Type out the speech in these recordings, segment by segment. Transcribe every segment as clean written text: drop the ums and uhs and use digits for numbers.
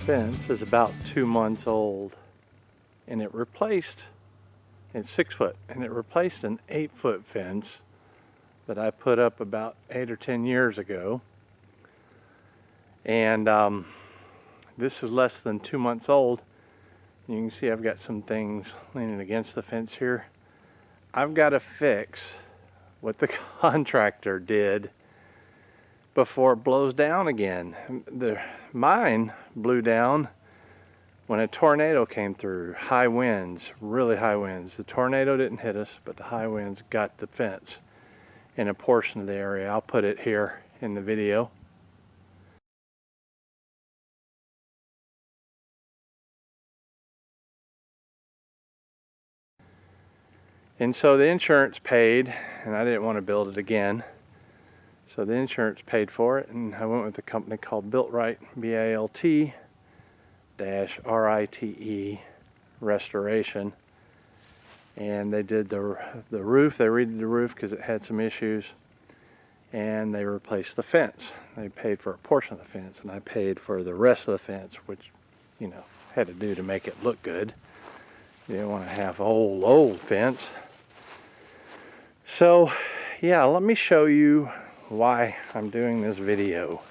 fence is about 2 months old, and it's 6 foot, and it replaced an 8-foot fence that I put up about 8 or 10 years ago. And this is less than 2 months old. You can see I've got some things leaning against the fence here. I've got to fix what the contractor did before it blows down again. Mine blew down when a tornado came through. High winds, really high winds. The tornado didn't hit us, but the high winds got the fence in a portion of the area. I'll put it here in the video. And so the insurance paid, and I didn't want to build it again. So the insurance paid for it, and I went with a company called Bilt-Rite, B-A-L-T-R-I-T-E restoration. And they did the roof. They redid the roof because it had some issues, and they replaced the fence. They paid for a portion of the fence, and I paid for the rest of the fence, which, you know, had to do to make it look good. You didn't want to have old fence. So yeah, let me show you why I'm doing this video.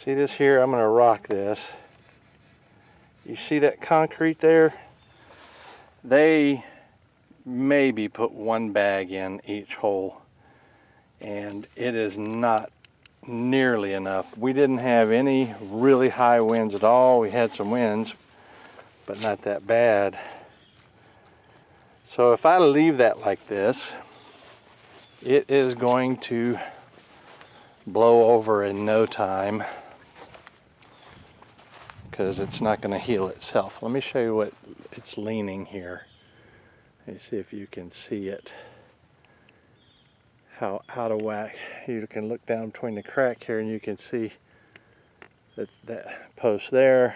See this here? I'm going to rock this. You see that concrete there? They maybe put 1 bag in each hole, and it is not nearly enough. We didn't have any really high winds at all. We had some winds, but not that bad. So if I leave that like this, it is going to blow over in no time because it's not going to heal itself. Let me show you what it's leaning here. Let me see if you can see it. How out of whack. You can look down between the crack here and you can see that that post there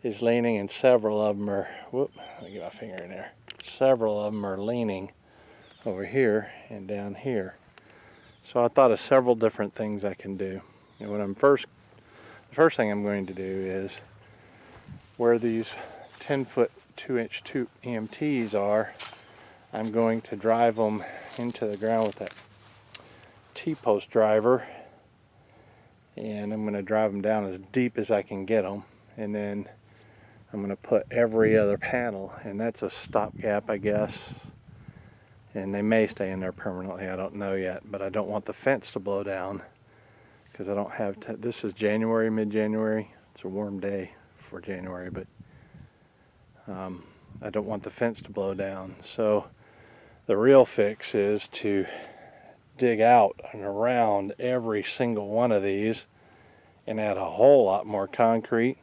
is leaning, and several of them are, whoop, let me get my finger in there. Several of them are leaning over here and down here. So I thought of several different things I can do. And the first thing I'm going to do is where these 10-foot 2-inch EMTs are, I'm going to drive them into the ground with that T-post driver, and I'm going to drive them down as deep as I can get them, and then I'm going to put every other panel, and that's a stopgap, I guess, and they may stay in there permanently, I don't know yet, but I don't want the fence to blow down because I don't have this is January, mid-January. It's a warm day for January, but I don't want the fence to blow down. So the real fix is to dig out and around every single one of these and add a whole lot more concrete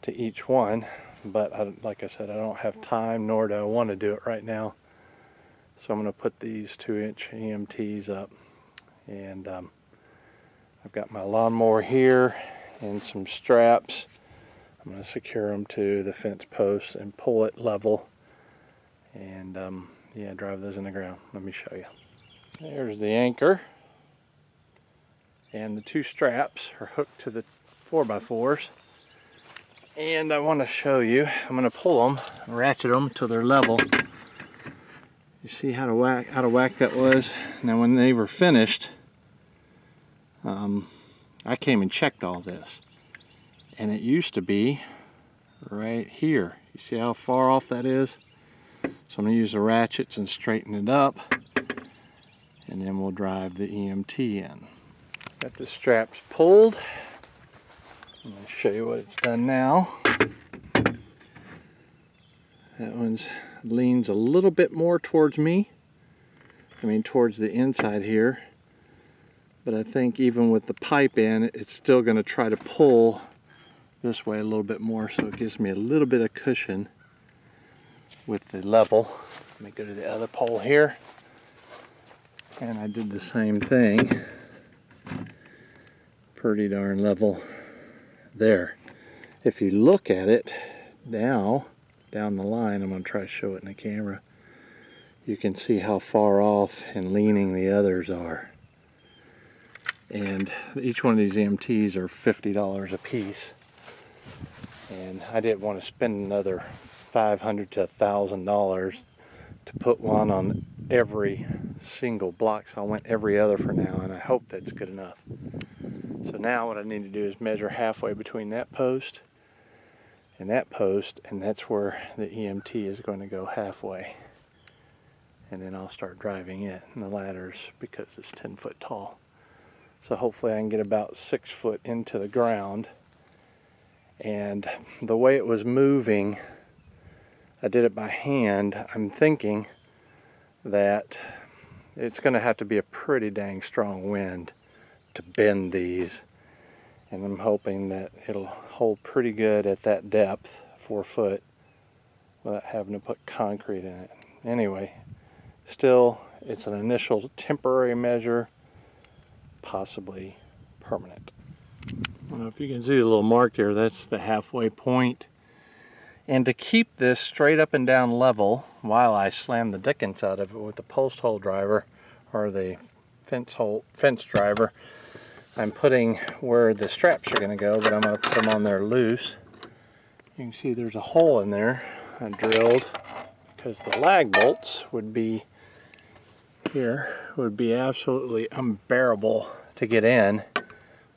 to each one. But like I said, I don't have time, nor do I want to do it right now. So I'm going to put these 2-inch EMTs up, and I've got my lawnmower here and some straps. I'm going to secure them to the fence posts and pull it level, and yeah, drive those in the ground. Let me show you. There's the anchor, and the 2 straps are hooked to the 4x4s, and I want to show you, I'm going to pull them, ratchet them till they're level. You see how out of whack that was? Now when they were finished, I came and checked all this, and it used to be right here. You see how far off that is? So I'm going to use the ratchets and straighten it up, and then we'll drive the EMT in. Got the straps pulled. I'm going to show you what it's done now. That one's leans a little bit more towards me. I mean towards the inside here. But I think even with the pipe in, it's still going to try to pull this way a little bit more, so it gives me a little bit of cushion with the level. Let me go to the other pole here. And I did the same thing. Pretty darn level there. If you look at it now, down the line, I'm going to try to show it in the camera, you can see how far off and leaning the others are. And each one of these EMTs are $50 a piece. And I didn't want to spend another $500 to $1,000 to put one on every single block, so I went every other for now, and I hope that's good enough. So now what I need to do is measure halfway between that post, and that's where the EMT is going to go halfway. And then I'll start driving it in the ladders because it's 10 foot tall. So hopefully I can get about 6 foot into the ground. And the way it was moving, I did it by hand. I'm thinking that it's going to have to be a pretty dang strong wind to bend these. And I'm hoping that it'll hold pretty good at that depth, 4 foot, without having to put concrete in it. Anyway, still, it's an initial temporary measure, possibly permanent. Well, if you can see the little mark there, that's the halfway point. And to keep this straight up and down level while I slam the dickens out of it with the post hole driver or the fence driver, I'm putting where the straps are going to go, but I'm going to put them on there loose. You can see there's a hole in there I drilled because the lag bolts would be here, would be absolutely unbearable to get in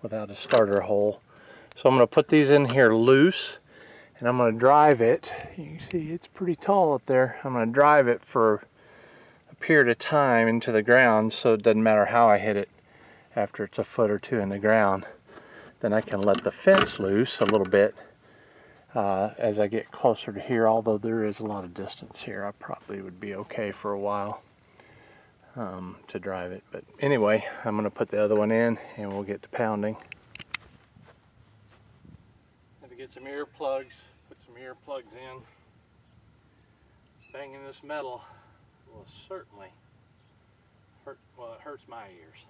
without a starter hole. So I'm going to put these in here loose, and I'm going to drive it. You can see it's pretty tall up there. I'm going to drive it for a period of time into the ground, so it doesn't matter how I hit it after it's a foot or two in the ground. Then I can let the fence loose a little bit as I get closer to here, although there is a lot of distance here. I probably would be okay for a while to drive it. But anyway, I'm going to put the other one in and we'll get to pounding. Have to get some earplugs, put some earplugs in. Banging this metal will certainly hurt, well, it hurts my ears.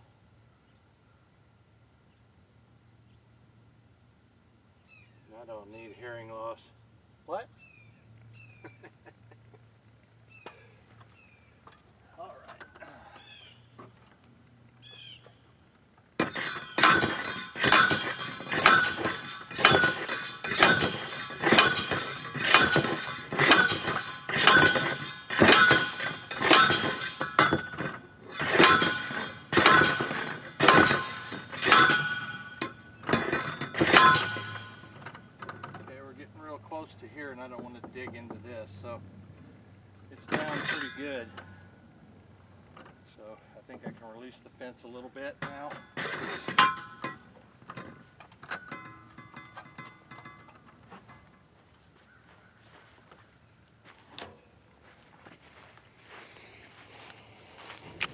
I don't need hearing loss. What? All right. Close to here, and I don't want to dig into this, so it's down pretty good. So I think I can release the fence a little bit now.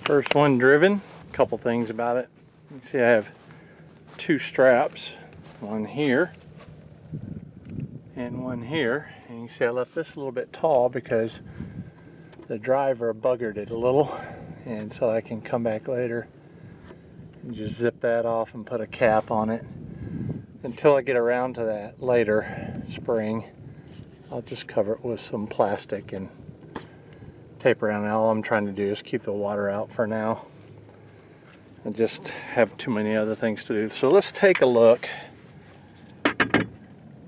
First one driven. A couple things about it. You can see I have 2 straps, one here and one here, and you can see I left this a little bit tall because the driver buggered it a little, and so I can come back later and just zip that off and put a cap on it. Until I get around to that later spring, I'll just cover it with some plastic and tape around it. All I'm trying to do is keep the water out for now. I just have too many other things to do. So let's take a look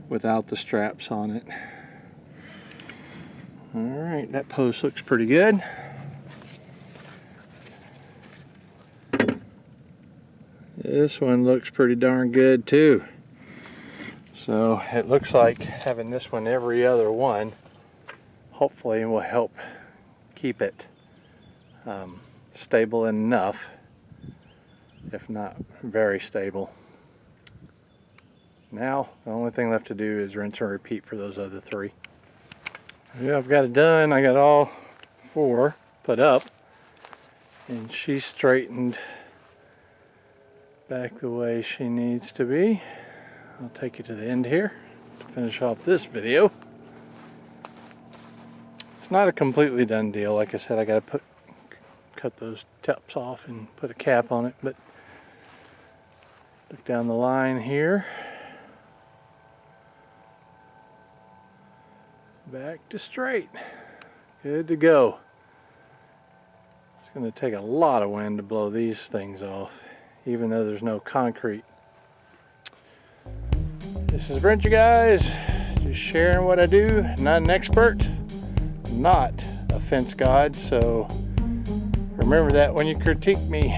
without the straps on it. Alright, that post looks pretty good. This one looks pretty darn good too. So it looks like having this one every other one hopefully will help keep it stable enough, if not very stable. Now, the only thing left to do is rinse and repeat for those other 3. Yeah, I've got it done. I got all 4 put up, and she's straightened back the way she needs to be. I'll take you to the end here to finish off this video. It's not a completely done deal. Like I said, I got to cut those tips off and put a cap on it, but look down the line here. Back to straight. Good to go. It's going to take a lot of wind to blow these things off. even though there's no concrete. This is Brent, you guys, just sharing what I do. Not an expert, not a fence god, so remember that when you critique me.